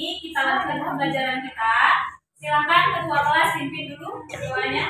ini kita lanjutkan pembelajaran kita. Silakan ketua kelas pimpin dulu doanya.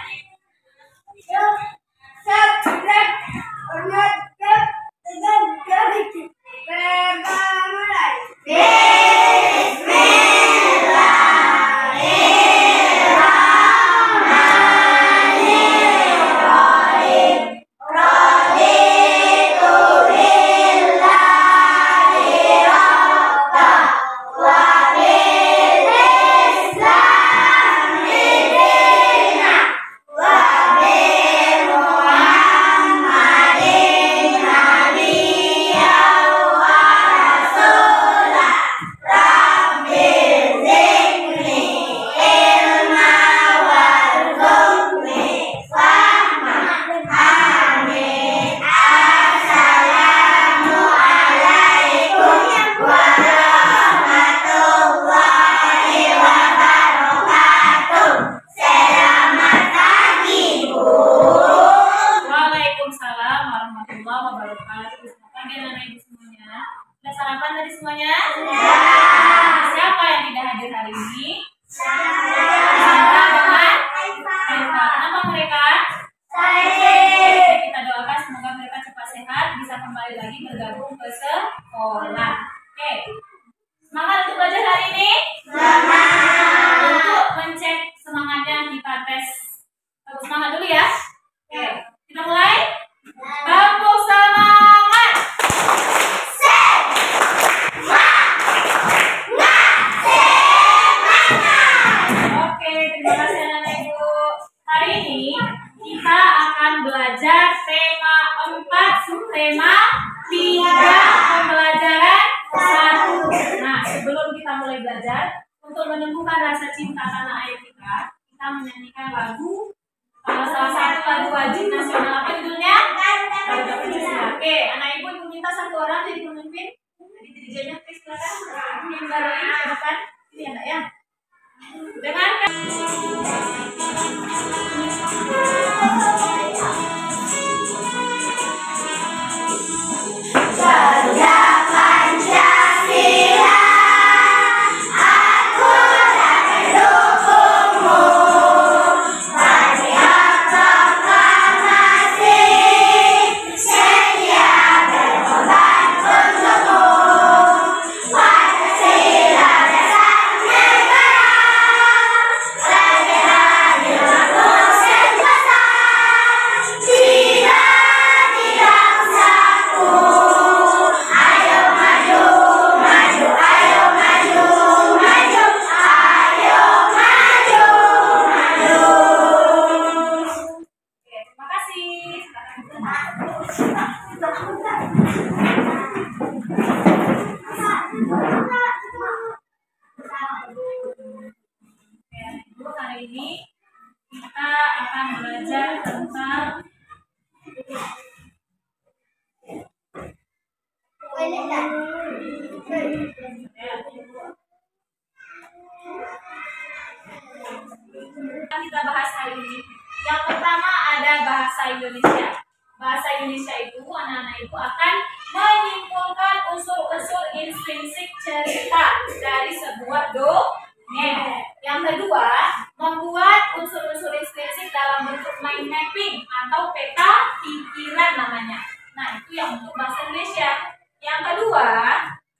Kita bahas hari ini. Yang pertama ada bahasa Indonesia. Bahasa Indonesia itu anak-anak itu akan menyimpulkan unsur-unsur intrinsik cerita dari sebuah dongeng. Yang kedua, membuat unsur-unsur intrinsik dalam bentuk mind mapping atau peta pikiran namanya. Nah, itu yang untuk bahasa Indonesia. Yang kedua,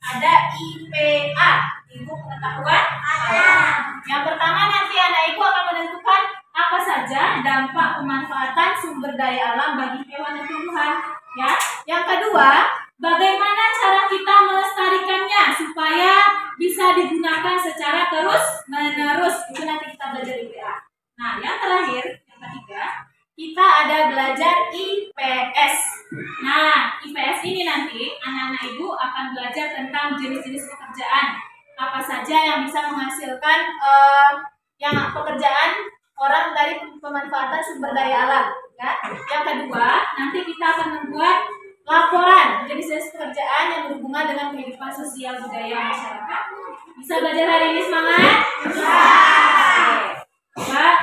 ada IPA, Ibu Pengetahuan Alam. Yang pertama nanti anak ibu akan menentukan apa saja dampak pemanfaatan sumber daya alam bagi hewan dan tumbuhan. Ya. Yang kedua, bagaimana cara kita melestarikannya supaya bisa digunakan secara terus-menerus. Itu nanti kita belajar IPA. Nah, yang terakhir, yang ketiga, kita ada belajar IPS. Nah, IPS ini nanti anak-anak ibu akan belajar tentang jenis-jenis pekerjaan. Apa saja yang bisa menghasilkan yang pekerjaan orang dari pemanfaatan sumber daya alam. Ya. Yang kedua, nanti kita akan membuat laporan jenis-jenis pekerjaan yang berhubungan dengan kehidupan sosial budaya masyarakat. Bisa belajar hari ini, semangat? Pak,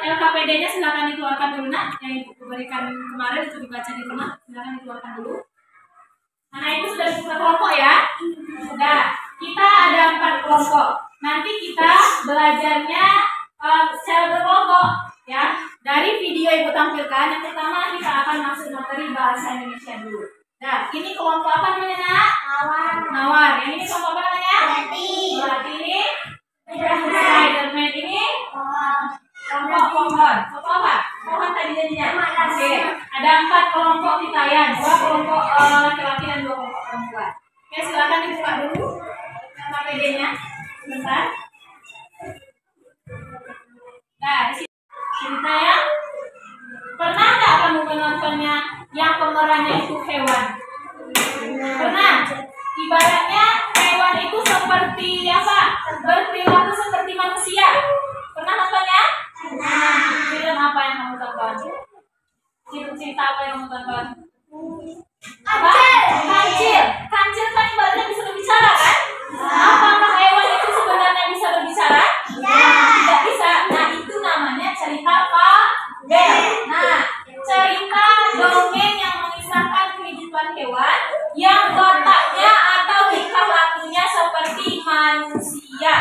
LKPD-nya silakan dikeluarkan dulu, nak. Yang ibu berikan kemarin itu dibaca di rumah, silakan dikeluarkan dulu. Anak itu sudah buka kelompok ya? Sudah. Kita ada 4 berkelompok. Nanti kita belajarnya secara berkelompok ya. Dari video Ibu tampilkan, yang pertama kita akan masuk materi bahasa Indonesia dulu. Nah, ini kelompok apa namanya, Nak? Nawar. Nawar. Yang ini kelompok apa namanya? Berarti ini Spiderman. Ini kelompok pohon. Kelompok apa? Pohon tadi jadinya. Oke. Ada 4 kelompok kita ya. 2 kelompok laki-laki dan 2 kelompok perempuan. Oke, silakan dibuka dulu KPD-nya. Sebentar. Nah, di sini cerita ya. Pernah nggak kamu menontonnya yang pemerannya itu hewan? Pernah? Ibaratnya hewan itu seperti apa? Berperilaku seperti manusia. Pernah nontonnya? Pernah. Film apa yang kamu tonton? Cerita apa yang kamu tonton? Apa? Kancil. Kancil kan ibaratnya bisa berbicara kan? Apakah hewan itu sebenarnya bisa berbicara? Tidak bisa. Nah, itu namanya cerita fabel. Nah, cerita dongeng yang mengisahkan kehidupan hewan yang wataknya atau tingkah lakunya seperti manusia.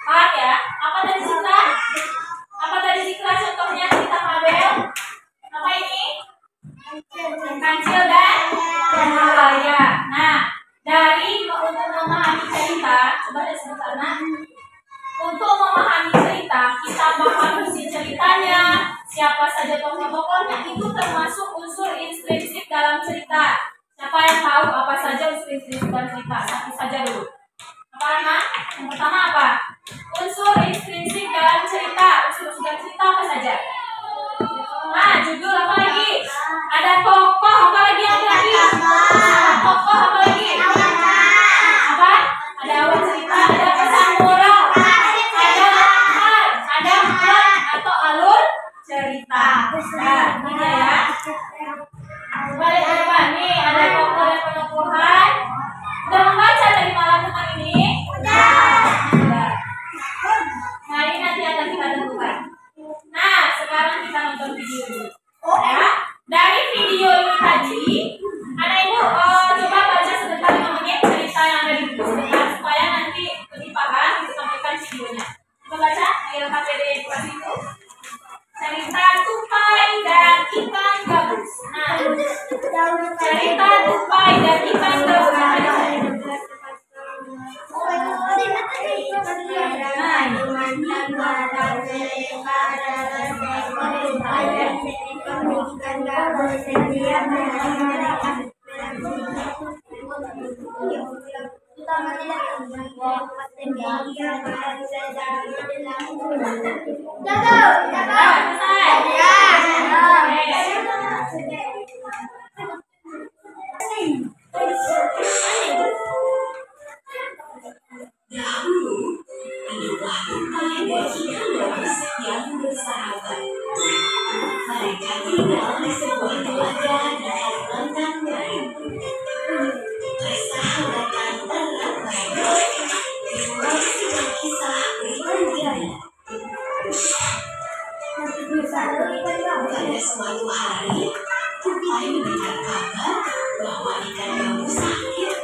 Paham ya? Apa tadi Zikra? Apa tadi Zikra contohnya cerita fabel? Apa ini? Kancil dan buaya. Nah, dari untuk memahami cerita, coba lihat sebentar, Nak. Untuk memahami cerita, kita pahami isi ceritanya, siapa saja tokoh-tokohnya, itu termasuk unsur intrinsik dalam cerita. Siapa yang tahu apa saja unsur intrinsik dalam cerita? Satu saja dulu. Apa, Nak? Yang pertama apa? Unsur intrinsik dalam cerita. Unsur dalam cerita apa saja? Nah, judul apa lagi? Ada tokoh apa lagi yang lagi? Tokoh apa lagi? Apa? Ada awal cerita, ada pesan moral, ada plot atau alur cerita. Nah, ini ya. Balik ke depan nih, ada tokoh dan pentokohan. Udah membaca dari malam tentang ini? Udah. Nah, ini nanti akan kita tentukan. Nah, sekarang kita nonton video dulu. Ya, dari video ini tadi, anak ibu coba baca sebentar 5 menit cerita yang ada di buku sebentar supaya nanti lebih paham kita sampaikan videonya. Coba baca di KPD edukasi itu. Cerita tupai dan ikan gabus. Nah, cerita tupai dan ikan gabus. Yang bersahabat. Mereka tinggal di sebuah telaga di Kalimantan Barat. Persahabatan erat mereka dimulai sejak kisah pribadi. Pada suatu hari, tupai mendengar kabar bahwa ikan gabus sakit.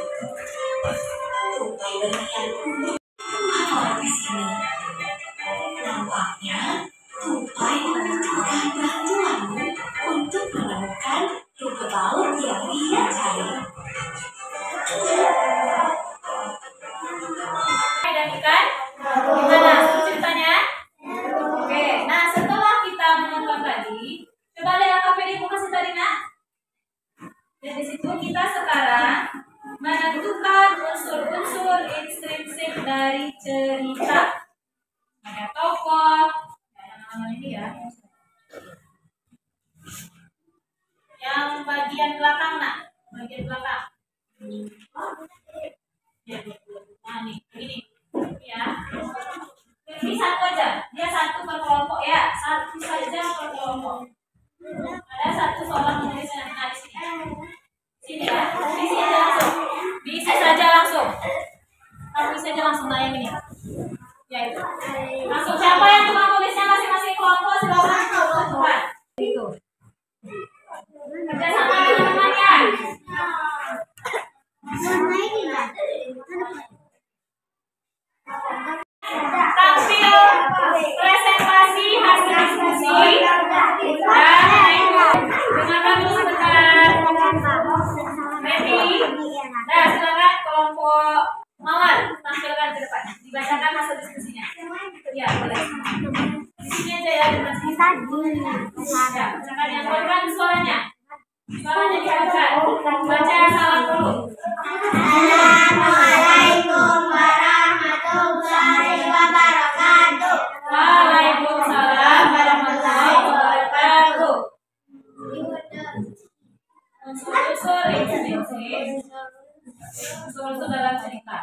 Tupai berniat untuk mengawal di sini. Nampaknya tupai membutuhkan bantuanmu untuk menemukan rumput laut yang dia cari. Dan ikan, gimana ceritanya? Oke, nah setelah kita menonton tadi, coba lihat KPD ibu kasih tadi, Nak. Dan di situ kita sekarang menentukan unsur-unsur intrinsik dari cerita. Ada tokoh, nama ini ya. Yang bagian belakang, Nak, bagian belakang. Nah, ini ya. Ini satu aja, dia satu per kelompok ya, satu saja per kelompok. Ada satu seorang penulisnya di sini. Sini ya, diisi aja langsung. Diisi saja langsung. Tulis saja langsung yang ini. Ya itu. Langsung siapa yang tukang tulisnya masing-masing kelompok silakan tentukan. Itu. Kerja sama dengan temannya. Ya, silakan yang pegang suaranya. Suaranya diangkat. Baca salam dulu. Assalamualaikum warahmatullahi wabarakatuh. Waalaikumsalam warahmatullahi wabarakatuh. Unsur-unsur dalam cerita.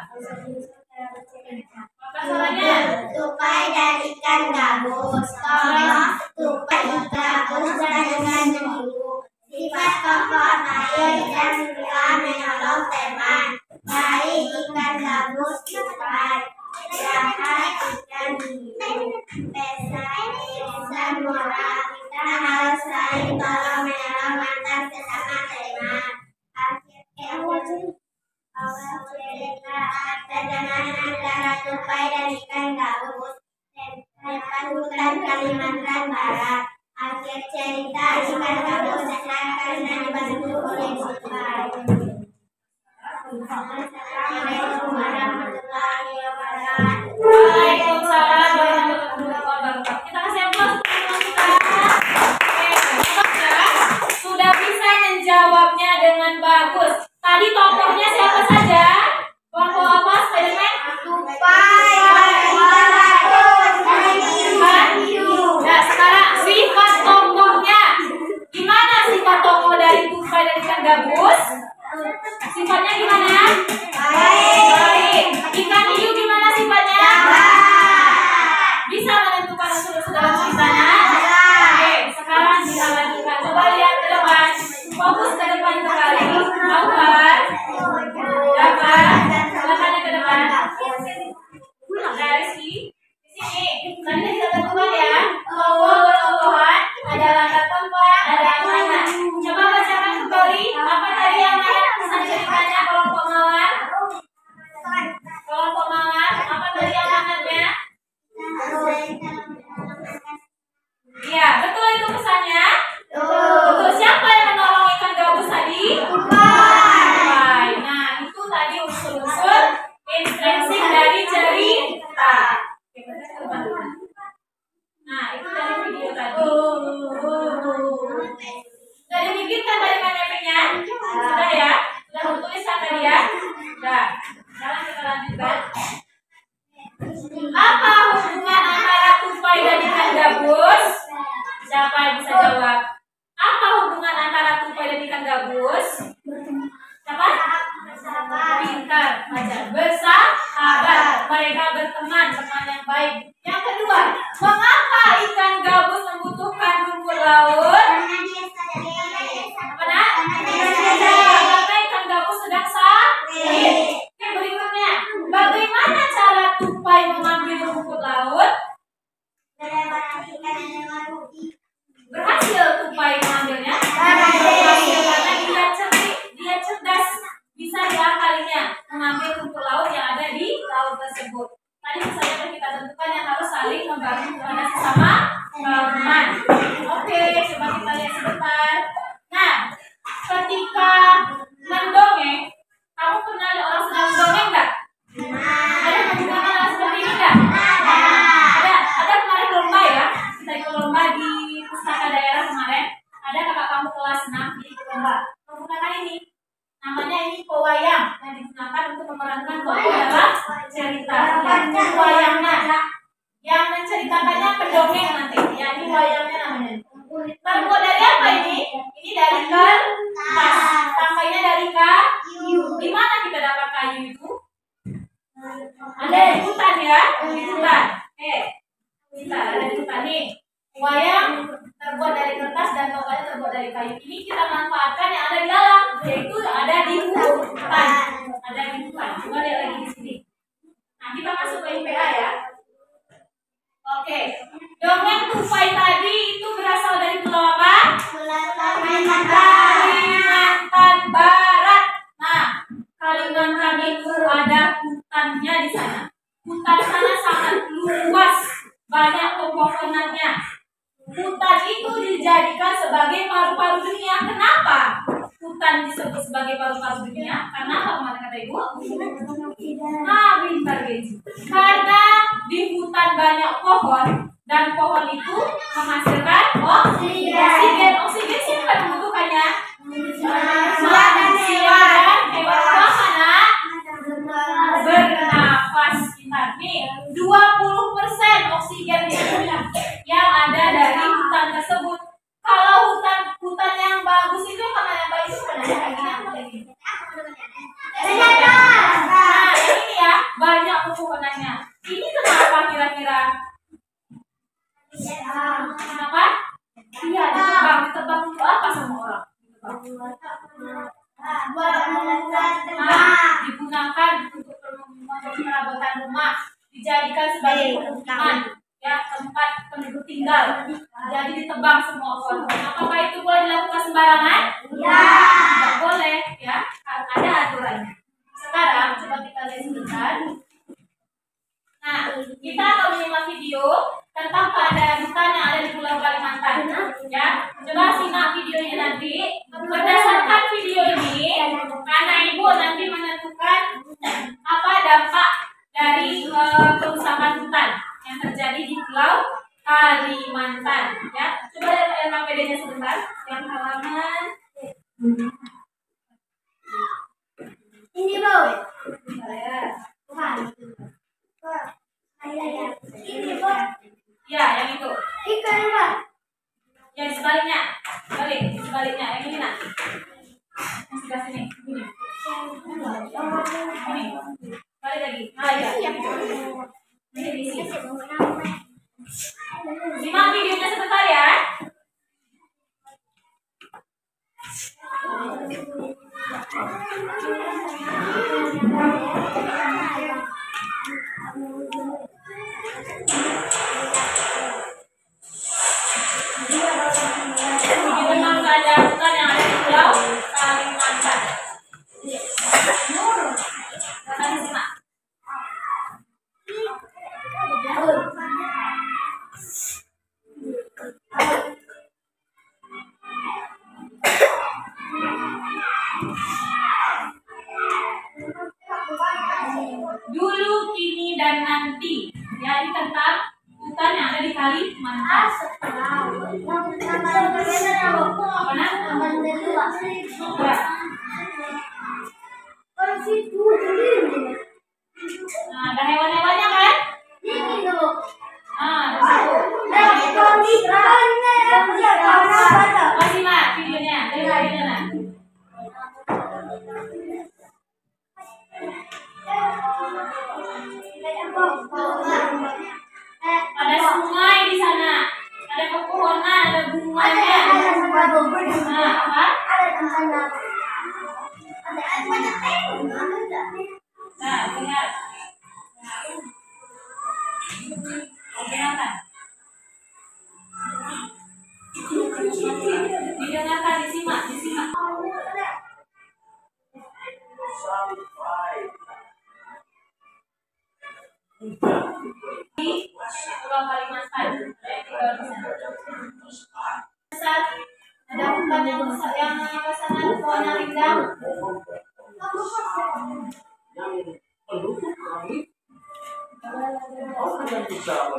Apa suaranya? Tupai dan ikan gabus. Contoh, tupai gabus dan ikan minggu. Sifat pokok baik dan suka menolong teman. Baik ikan gabus tupai. Jahat ikan minggu. Pesai insan moral. Kita harus saling tolong menolong antar sesama teman. Awal cerita perjalanan antara tupai dan ikan gabus. Tempat hutan Kalimantan Barat. Akhir cerita ikan gabus senang karena dibantu oleh tupai. Assalamualaikum warahmatullahi wabarakatuh. Waalaikumsalam warahmatullahi wabarakatuh. Kita kasih aplaus untuk kita. Oke, hebat ya. Sudah bisa menjawabnya dengan bagus. Tadi tokohnya siapa saja? Tokoh apa, Spiderman? Tupai, Nah, sekarang sifat tokohnya. Gimana sifat tokoh dari tupai dan ikan gabus? Sifatnya gimana? Baik. Ikan hiu gimana sifatnya? Bisa menentukan unsur-unsur dalam ceritanya? Oke, sekarang kita lanjutkan. Coba lihat ke depan. Fokus ke depan sekali. Dapat? Silakan ke depan. Dari sini. Di sini. Tadi kita tentukan ya. Tokoh-tokohan ada latar tempat, ada mana. Coba bacakan kembali. Apa tadi yang mana pesan ceritanya kelompok mawar? Kelompok mawar. Apa tadi yang mananya? Iya, betul itu pesannya. Betul. Siapa yang menolong ikan gabus tadi? Tupai. Nah, itu tadi unsur-unsur intrinsik dari cerita. Nah, itu dari video tadi. Sudah dipikirkan dari mana-mana? Sudah ya? Sudah tertuliskan tadi ya? Sudah. Sekarang kita lanjutkan. Apa hubungan antara tupai dan ikan gabus? Siapa yang bisa jawab? Apa hubungan antara tupai dan ikan gabus? Siapa? Pintar, ajar. Bersahabat. Mereka berteman, teman yang baik. Yang kedua, mengapa ikan gabus membutuhkan rumput laut? Apa nak? Karena ikan gabus sedang sakit. Oke, berikutnya, bagaimana cara tupai mengambil rumput laut? Berhasil tupai mengambilnya? Berhasil karena dia cerdas, bisa diakalinya mengambil rumput laut yang ada di laut tersebut. Tadi misalnya kita tentukan yang harus saling membantu kepada sesama teman. Oke, coba kita lihat sebentar. Nah, ketika mendongeng, kamu pernah ada orang sedang mendongeng nggak? Ada menggunakan alat seperti ini nggak? Ada kemarin lomba ya, kita ikut lomba di pustaka daerah kemarin. Ada kakak kamu kelas 6 di lomba menggunakan ini. Namanya ini pewayang yang digunakan untuk memerankan tokoh dalam cerita. Yang wayangnya, yang menceritakannya pendongeng nanti. Ya, ini wayangnya namanya. Terbuat dari apa ini? Ini dari kertas. Sampainya dari kayu. Di mana kita dapat kayu itu? Ada di hutan ya, di hutan. Oke, kita ada di hutan nih. Wayang terbuat dari kertas dan tokohnya terbuat dari kayu. Ini kita manfaatkan yang ada di dalam, yaitu ada di hutan. Ada di hutan. Coba lihat lagi di sini. Nah, kita masuk ke IPA ya. Oke, dongeng tupai tadi itu berasal dari pulau apa? Kalimantan Barat. Nah, Kalimantan itu ada hutannya di sana. Hutan sana sangat luas, banyak pepohonannya. Hutan itu dijadikan sebagai paru-paru dunia. Kenapa hutan disebut sebagai paru-paru dunia? Karena apa kemarin kata ibu? Nah, pintar guys. Karena di hutan banyak pohon, dan pohon itu menghasilkan oksigen. Oksigen siapa yang membutuhkannya? Manusia dan hewan mana? Bernafas. Pintar. Nih, 20% oksigen yang ada dari hutan tersebut. Kalau hutan yang bagus itu mana yang baik itu mana kayak gini atau kayak gini? Nah, yang ini ya banyak pepohonannya. Ini kenapa kira-kira? Kenapa? Iya, ditebang untuk apa sama orang? Digunakan untuk perabotan rumah, dijadikan sebagai pemukiman, ya tempat penduduk tinggal. Jadi ditebang semua pohon. Apakah itu boleh dilakukan sembarangan? Ya. Tidak boleh, ya. Ada aturannya. Sekarang coba kita lihat sebentar. Nah, kita akan menyimak video tentang keadaan hutan yang ada di Pulau Kalimantan. Ya, coba simak videonya nanti. Berdasarkan video ini, anak ibu nanti menentukan apa dampak dari kerusakan hutan yang terjadi di Pulau Kalimantan. Ya, coba lihat APD-nya sebentar. Yang halaman ini Bu. Ini Bu. ya, yang itu. Ikan Pak. Yang sebaliknya, sebaliknya, yang ini nak. Yang sebelah sini, ini. Ini, balik lagi. Ah ya. Ini di sini. Simak videonya sebentar ya. Tentang keadaan hutan yang ada di Pulau Kalimantan. Silakan disimak. Dulu, kini, dan nanti. Jadi tentang hutan yang ada di Kalimantan. Nah, ada hewan-hewannya kan? Masih mah videonya, videonya nah. Ada sungai di sana, ada pepohonan, ada bunganya. Nah, apa? Nah, lihat. Didengarkan, disimak. Di Pulau Kalimantan, ada hutan yang sangat pohonnya rindang.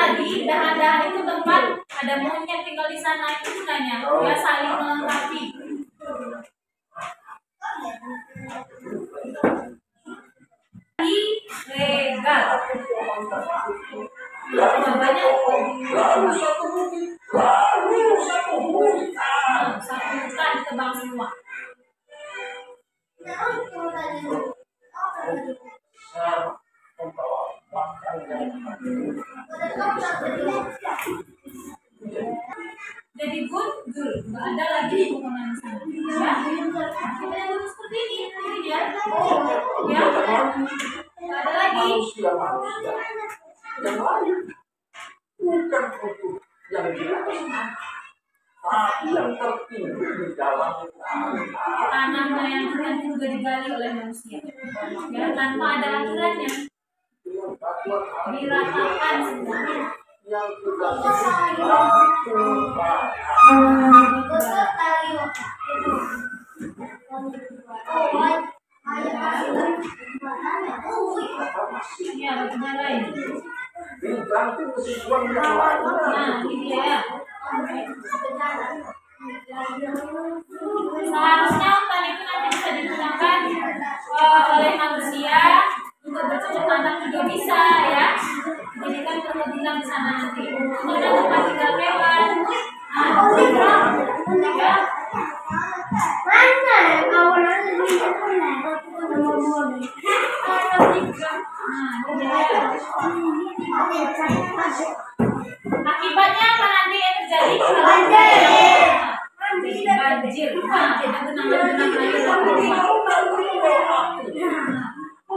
Tadi dahan-dahan itu tempat ada monyet tinggal di sana, itu gunanya ya saling melengkapi. Ilegal. Satu hutan ditebang semua. Jadi gundul, nggak ada lagi pepohonan di sana. Ya, kita yang seperti ini ya. Ya, nggak ada lagi. Yang lain bukan untuk yang di atas, tapi yang tertinggi di dalam tanah yang juga digali oleh manusia. Ya, tanpa ada aturannya, diratakan semuanya. yang sudah Ya, benar lain. ganti mesin uang yang lain. Nah, ini ya. Seharusnya hutan itu nanti bisa digunakan oleh manusia untuk bercocok tanam juga bisa ya. Jadi kan perkebunan di sana nanti. Ada tempat tinggal hewan. Mana awalnya Akibatnya apa nanti yang terjadi? Banjir.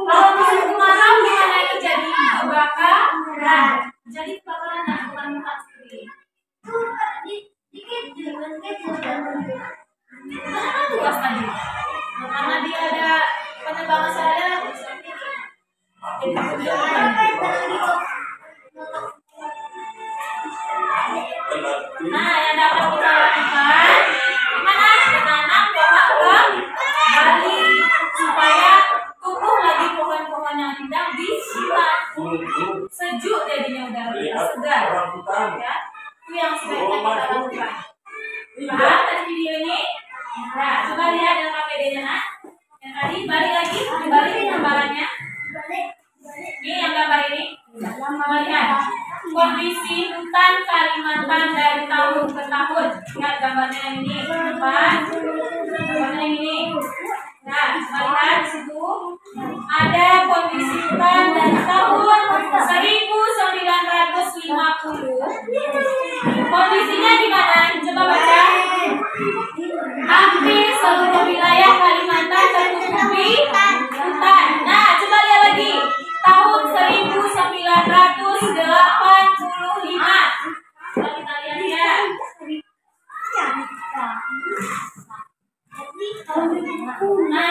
Kalau musim kemarau gimana yang terjadi? Kebakaran. Jadi kebakaran dan hutan-hutan seperti ini. Kenapa luas tadi? Karena dia ada penebangan sadar. Nah, yang dapat kita lakukan gimana? Menanam pohon kembali supaya tumbuh lagi pohon-pohon yang indah di hutan. Sejuk jadinya udara kita segar. Ya, itu yang sebaiknya kita lakukan. Paham tadi video ini? Nah, coba lihat yang KPD-nya nak. Yang tadi balik lagi, dibalik gambarannya. Ini yang gambar ini. Lihat kondisi hutan Kalimantan dari tahun ke tahun. Lihat gambarnya yang ini, depan. Gambarnya yang ini. Nah, lihat di situ ada kondisi hutan dari tahun 1950. Kondisinya gimana? Coba baca. Hampir seluruh wilayah Kalimantan tertutupi hutan. Nah, coba lihat lagi. Tahun 1985. Coba kita lihat ya. Nah,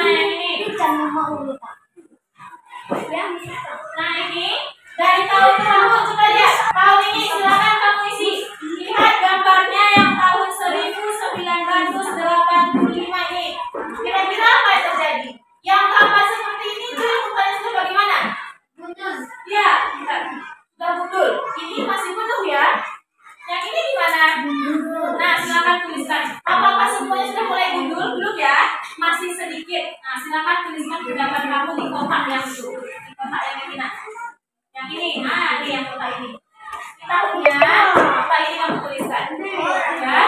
yang ini. Nah, ini dari tahun ke tahun. Coba lihat. Tahun ini silakan kamu isi. Lihat gambarnya yang tahun 1985 ini. Kira-kira apa yang terjadi? Yang tampak seperti ini tuh hutannya sudah bagaimana? Gundul. Ya, sudah gundul. Ini masih penuh ya. Yang ini gimana? Nah, silakan tuliskan. Apakah semuanya sudah mulai gundul? Belum ya? Masih sedikit. Nah, silakan tuliskan pendapat kamu di kotak yang itu. Di kotak yang ini nah. Yang ini. Nah, ini yang kotak ini. Kita punya kotak ini kamu tuliskan. Ya.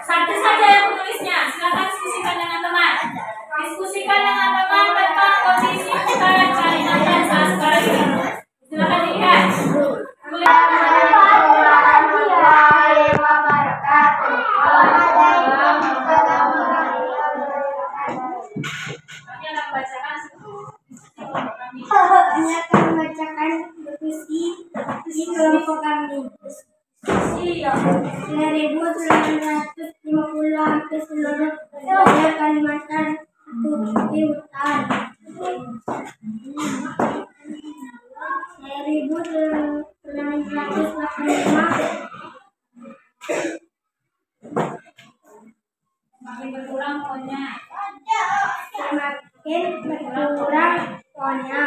Satu saja yang menulisnya. Silakan diskusikan dengan teman. Diskusikan dengan teman tentang kondisi hutan Kalimantan saat sekarang ini. Silakan dilihat. Kami akan bacakan diskusi di kelompok kami. 1950 hampir seluruh wilayah Kalimantan tertutupi hutan. 1985 makin berkurang pohonnya. semakin berkurang pohonnya.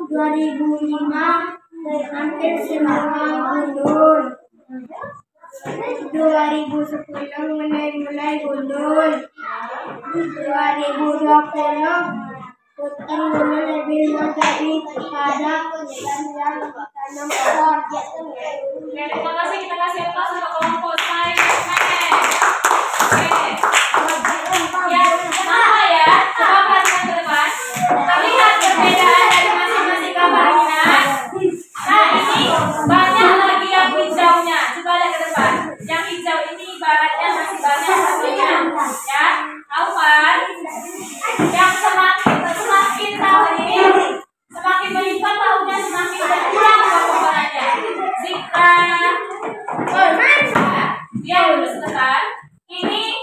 2005 hampir semua gundul. 2010 mulai gundul. 2020 hutan gundul lebih menjadi pada yang tanam pohon. Terima kasih, kita kasih aplaus untuk kelompok saya. Yang pertama ya, coba perhatikan ke depan. Terlihat perbedaan dari masing-masing gambarnya. Nah, ini banyak lagi yang hijaunya. Coba lihat ke depan. Yang hijau ini ibaratnya masih banyak hasilnya. Ya, tahu kan? Yang semakin tahun ini, semakin melipat tahunnya semakin berkurang perpohonannya. Zikra, dia dulu sebentar.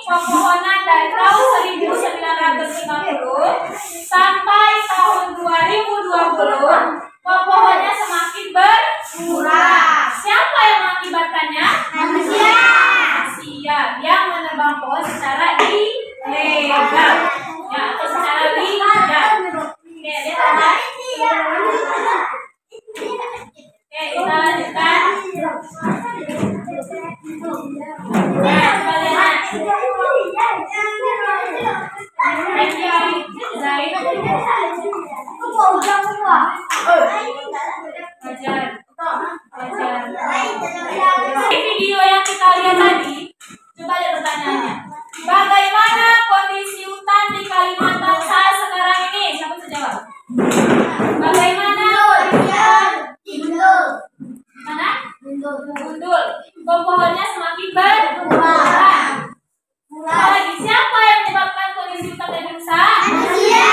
pepohonan dari tahun 1950 sampai tahun 2020 pepohonannya semakin berkurang. Siapa yang mengakibatkannya? Manusia. Manusia yang menebang pohon secara ilegal, ya, atau secara legal. Oke, lihat apa? Oke, kita lanjutkan. Nah, coba lihat. Thank you, Zaid. Wajar. Di video yang kita lihat tadi, coba lihat pertanyaannya. Bagaimana kondisi hutan di Kalimantan saat sekarang ini? Siapa bisa jawab? Bagaimana kondisi mana? Gundul. Pepohonnya semakin berkurang. Lagi siapa yang menyebabkan kondisi hutan menjadi rusak? Manusia.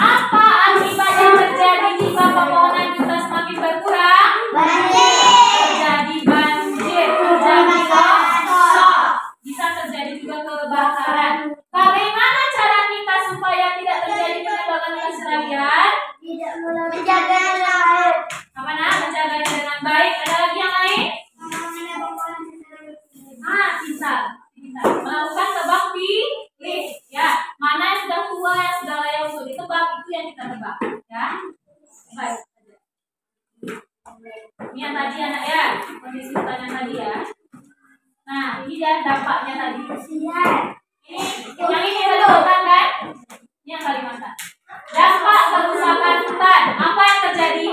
Apa akibat yang terjadi jika pepohonan di hutan semakin berkurang? Terjadi banjir, terjadi longsor, bisa terjadi juga kebakaran. Bagaimana cara kita supaya tidak terjadi penebangan hutan sekalian? Apa nak? Menjaganya dengan baik. Ada lagi yang lain? Bisa. Melakukan tebang pilih, ya. Mana yang sudah tua, yang sudah layak untuk ditebang, itu yang kita tebang, ya. Baik. Ini yang tadi anak ya, kondisi hutannya tadi ya. Nah, ini dia dampaknya tadi. Yang ini Kalimantan kan? Ini yang Kalimantan. Dampak kerusakan hutan. Apa yang terjadi?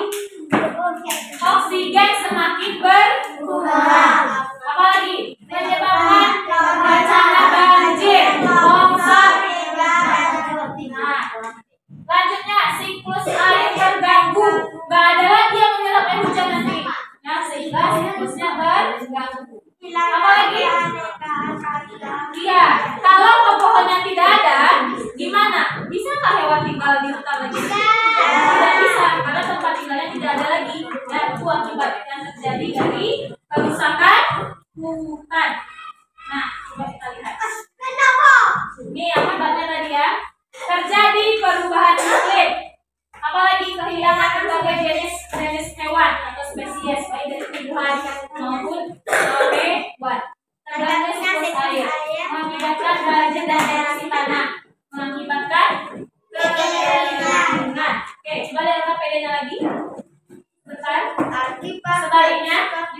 Oksigen semakin berkurang. Apalagi menyebabkan bencana banjir, longsor. Nah, lanjutnya siklus air terganggu. Gak ada lagi yang menyerap air hujan nanti. Nah, sehingga siklusnya berganggu. Apalagi? Iya, kalau pepohonan tidak ada, gimana? Bisa nggak hewan tinggal di hutan lagi? Tidak bisa, karena tempat tinggalnya tidak ada lagi. Dan itu akibat yang terjadi dari kerusakan hutan. Nah, coba kita lihat. Ini akibatnya tadi ya. Terjadi perubahan iklim. Apalagi kehilangan berbagai jenis hewan atau spesies, baik dari tumbuhan maupun hewan. Terganggu siklus air, mengakibatkan banjir dan erosi tanah, mengakibatkan kekeringan. Oke, coba lihat KPD-nya lagi. Bentar.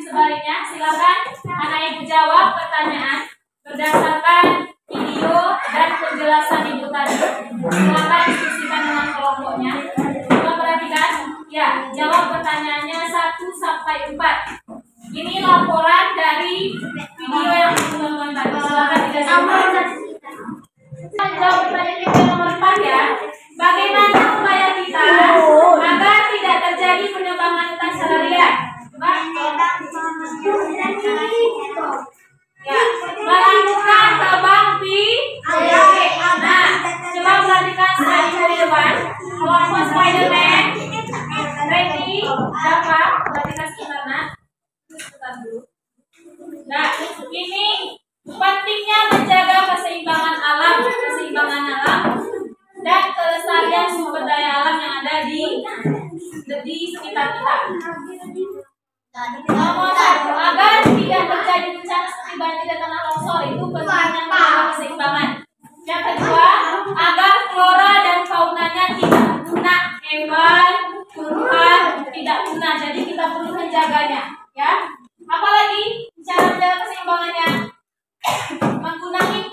Sebaliknya, silakan anak ibu jawab pertanyaan berdasarkan video dan penjelasan ibu tadi. Silakan diskusikan dengan kelompoknya. Coba perhatikan. Ya, jawab pertanyaannya 1 sampai 4. Ini laporan dari video yang teman-teman tadi. Silakan dijawab. Jawab pertanyaan kita nomor 4 ya. Bagaimana upaya kita agar tidak terjadi penebangan hutan secara liar? Coba. Ya, melakukan tebang pilih. Nah, coba perhatikan slide di depan. Kelompok Spiderman. Ready? Siapa? Perhatikan sebentar nak. Sebentar dulu. Nah, ini pentingnya menjaga keseimbangan alam dan kelestarian sumber daya alam yang ada di sekitar kita. Nomor 1, agar tidak terjadi bencana seperti banjir dan tanah longsor, itu pentingnya menjaga keseimbangan. Yang kedua, agar flora dan faunanya tidak punah, hewan, tumbuhan tidak punah. Jadi kita perlu menjaganya, ya. Apalagi cara menjaga keseimbangannya? Mengurangi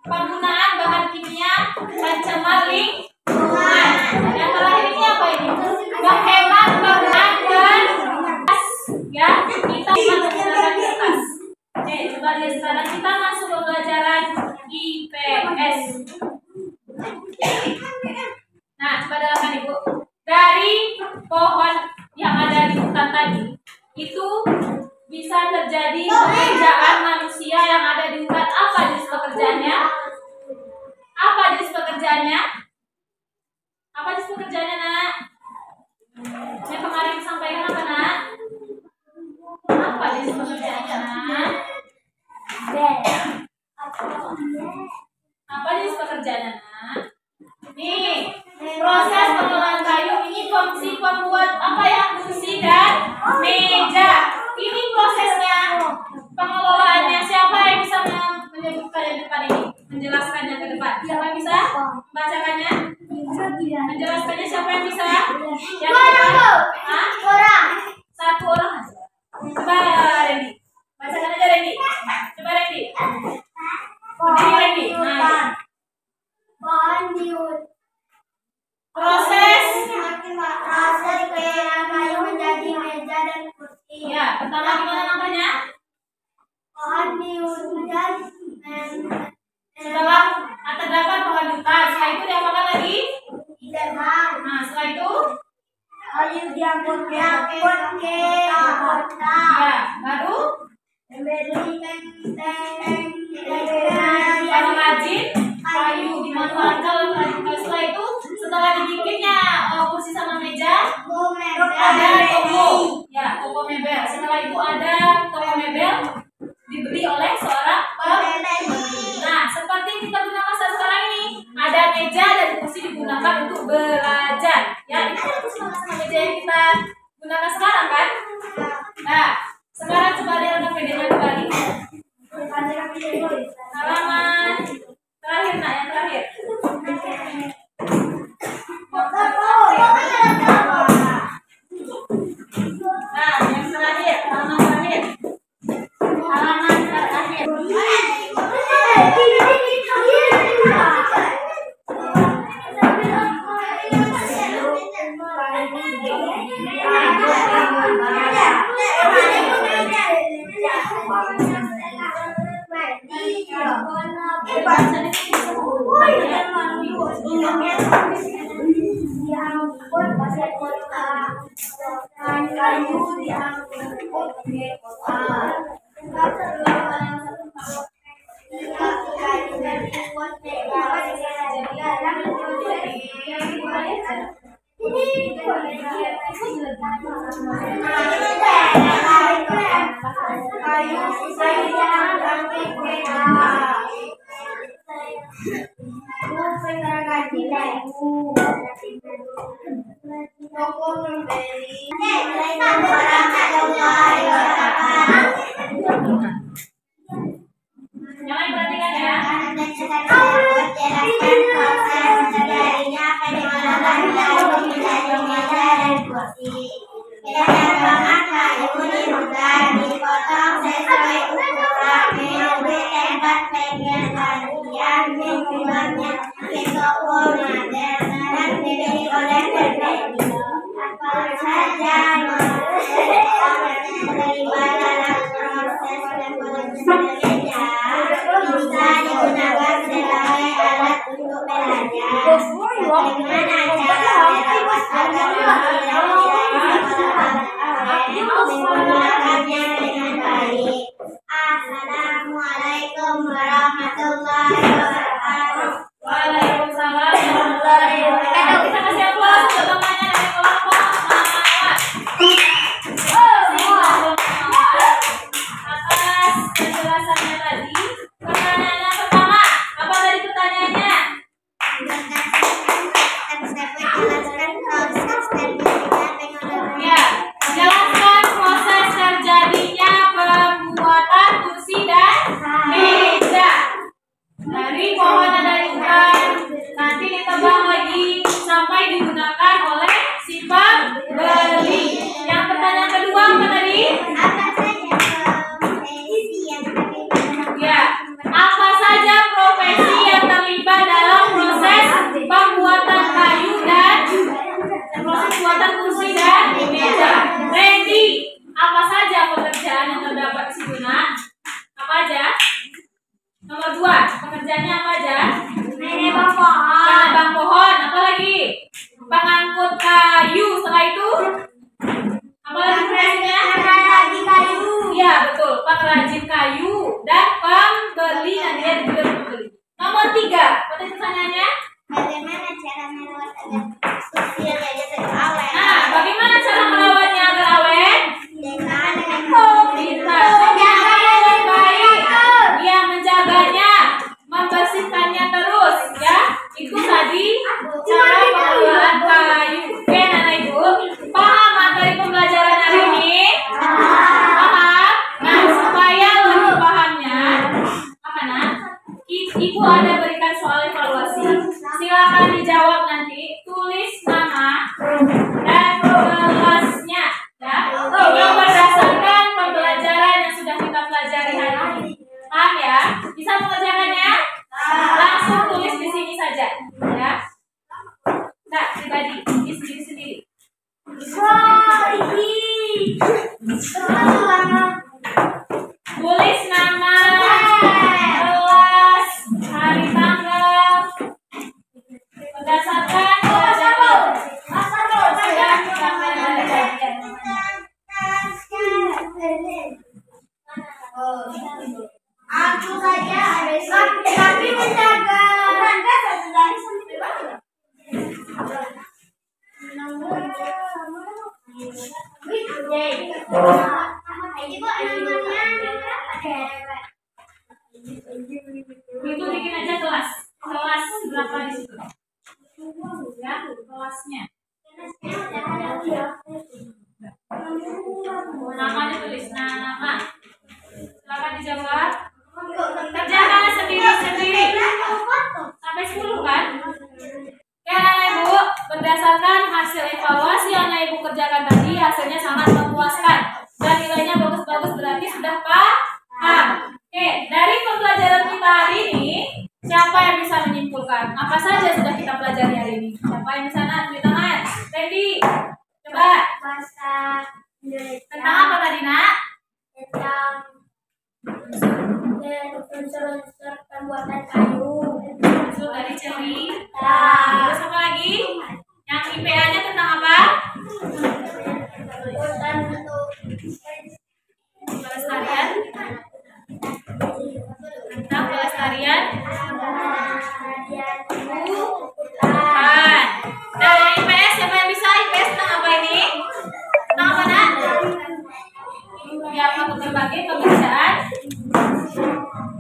penggunaan bahan kimia pencemar lingkungan. Yang terakhir ini apa ini? Menghemat penggunaan gas, ya. Kita menggunakan kertas. Oke, coba lihat sekarang kita masuk ke pelajaran IPS. Nah, coba dengarkan ibu. Dari pohon yang ada di hutan tadi, itu bisa terjadi pekerjaan manusia yang ada di hutan. Apa jenis pekerjaannya? Apa jenis pekerjaannya? Apa jenis pekerjaannya, nak? Yang kemarin disampaikan apa, nak? Apa jenis pekerjaannya, nak? Apa jenis pekerjaannya, Nak? Nih, proses pengelolaan kayu ini fungsi pembuat apa ya? Kursi dan meja. Ini prosesnya, pengelolaannya. Siapa yang bisa menyebutkan yang depan ini? Menjelaskannya ke depan. Siapa yang bisa membacakannya? Menjelaskannya siapa yang bisa? Yang depan? Hah? Satu orang aja. Coba Randy. Bacakan aja Randy. Coba Randy. Berdiri Randy. Nah, proses pengelolaan kayu menjadi meja dan kursi. ya, pertama gimana namanya? Setelah terdapat pohon hutan, setelah itu diapakan lagi? Nah, setelah itu kayu diangkut ke kota. ya, baru para rajin kayu dimanfaatkan oleh rajin. Setelah itu, setelah dibikinnya kursi sama meja, ada toko, ya toko mebel. Setelah itu ada toko mebel dibeli oleh seorang pembeli. Nah, seperti kita gunakan saat sekarang ini, ada meja dan kursi digunakan untuk belajar. Ya, ini kan kursi sama meja yang kita gunakan sekarang kan? Nah, sekarang coba lihat PD-nya kembali. Halaman terakhir, Nak, yang terakhir. Nah, yang terakhir, halaman terakhir. Halaman terakhir. Jangan perhatikan ya. Assalamualaikum warahmatullahi wabarakatuh. Waalaikumsalam warahmatullahi wabarakatuh. Kita kasih aplaus untuk temannya dari kelompok atas penjelasannya tadi. Pertanyaan yang pertama, apa tadi pertanyaannya? Ya, jelaskan proses terjadinya pembuatan kursi dan meja dari pohon dari hutan, nanti ditebang lagi sampai digunakan oleh si pembeli. Yang pertanyaan kedua apa tadi? Ya, apa saja profesi yang terlibat dalam proses pembuatan kayu dan proses pembuatan kursi dan meja? Randy, apa saja pekerjaan yang terdapat di situ, Nak? Apa aja? Nomor 2, pekerjaannya apa aja? Menebang pohon. Penebang pohon, apa lagi? Pengangkut kayu, setelah itu apa lagi profesinya? Pengrajin kayu. Iya, betul, pengrajin kayu dan pembeli, nanti dia juga pembeli. Nomor 3, apa tadi pertanyaannya? Bagaimana cara merawat agar kursi dan meja tetap awet? Nah, bagaimana cara merawatnya agar awet? Dengan Kita menjaganya dengan baik. Dia menjaganya, membersihkan Ibu ada berikan soal evaluasi. Silakan dijawab nanti. Tulis nama dan kelasnya. Ya. Ini berdasarkan pembelajaran yang sudah kita pelajari hari ini. Paham ya? Bisa mengerjakannya? Langsung tulis di sini saja. Ya. Nah, pribadi, di sendiri-sendiri. Tulis nama, kelas, hari tanggal, berdasarkan pelajaran sudah kita pelajari. Aku saja ada tapi menjaga. Itu bikin aja kelas berapa di situ? Ya, kelasnya. Namanya tulis nama. Silakan dijawab. Kerjakan sendiri-sendiri. Sampai 10 kan? Oke, anak ibu, berdasarkan hasil evaluasi yang anak ibu kerjakan tadi, hasilnya sangat memuaskan dan nilainya bagus-bagus, berarti sudah paham. Oke, dari pembelajaran kita hari ini, siapa yang bisa menyimpulkan apa saja sudah kita pelajari hari ini? Siapa yang bisa angkat tangan? Randy, coba. Tentang apa tadi, Nak? Tentang unsur-unsur pembuatan kayu. Unsur dari cerita. Terus apa lagi? Yang IPA-nya tentang apa? Pelestarian. Tentang pelestarian tumbuhan. Nah, yang IPS siapa yang bisa? IPS tentang apa ini? Tentang apa, Nak? Ya, berbagai pekerjaan.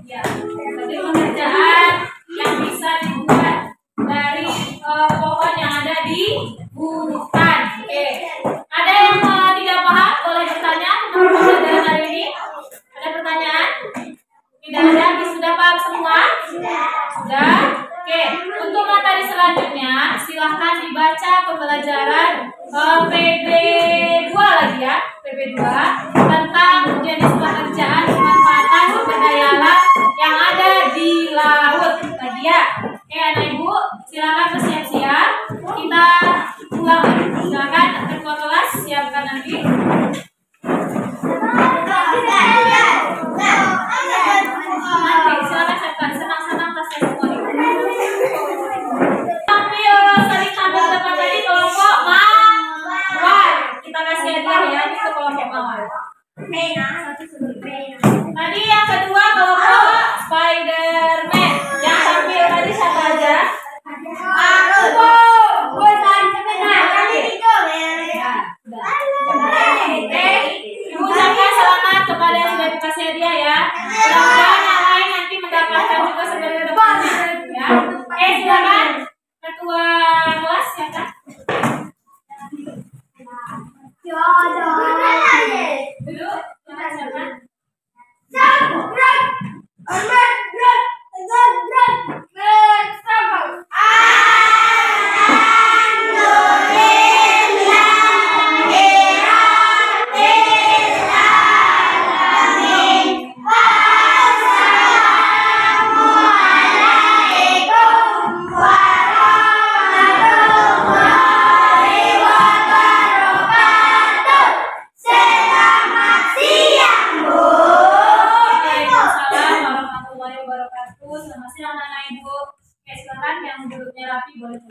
Ya, berbagai pekerjaan yang bisa dibuat dari pohon yang ada di hutan. Oke. Ada yang tidak paham? Boleh bertanya tentang pembelajaran hari ini? Ada pertanyaan? Tidak ada? Sudah paham semua? Sudah? Oke. Untuk materi selanjutnya, silahkan dibaca pembelajaran PB2 lagi ya. PB2 tentang jenis pekerjaan pemanfaatan sumber daya alam yang ada di laut tadi ya. Oke, anak ibu, silakan bersiap-siap. Kita pulang. Silakan ketua kelas siapkan nanti. Nanti silakan siapkan. Senang-senang tes semua nih. Tampil saling tampil depan tadi kelompok mawar. Kita kasih hadiah ya ini ke kelompok mawar. Tadi yang kedua kelompok Spiderman. Yang tampil tadi siapa aja? Ibu ucapkan selamat kepada yang sudah dikasih hadiah ya. Mudah-mudahan yang lain nanti mendapatkan juga sebagai depannya ya. Oke, silakan ketua kelas siapa? Dulu siapa? Selamat siang anak-anak ibu. Oke, silakan yang duduknya rapi boleh.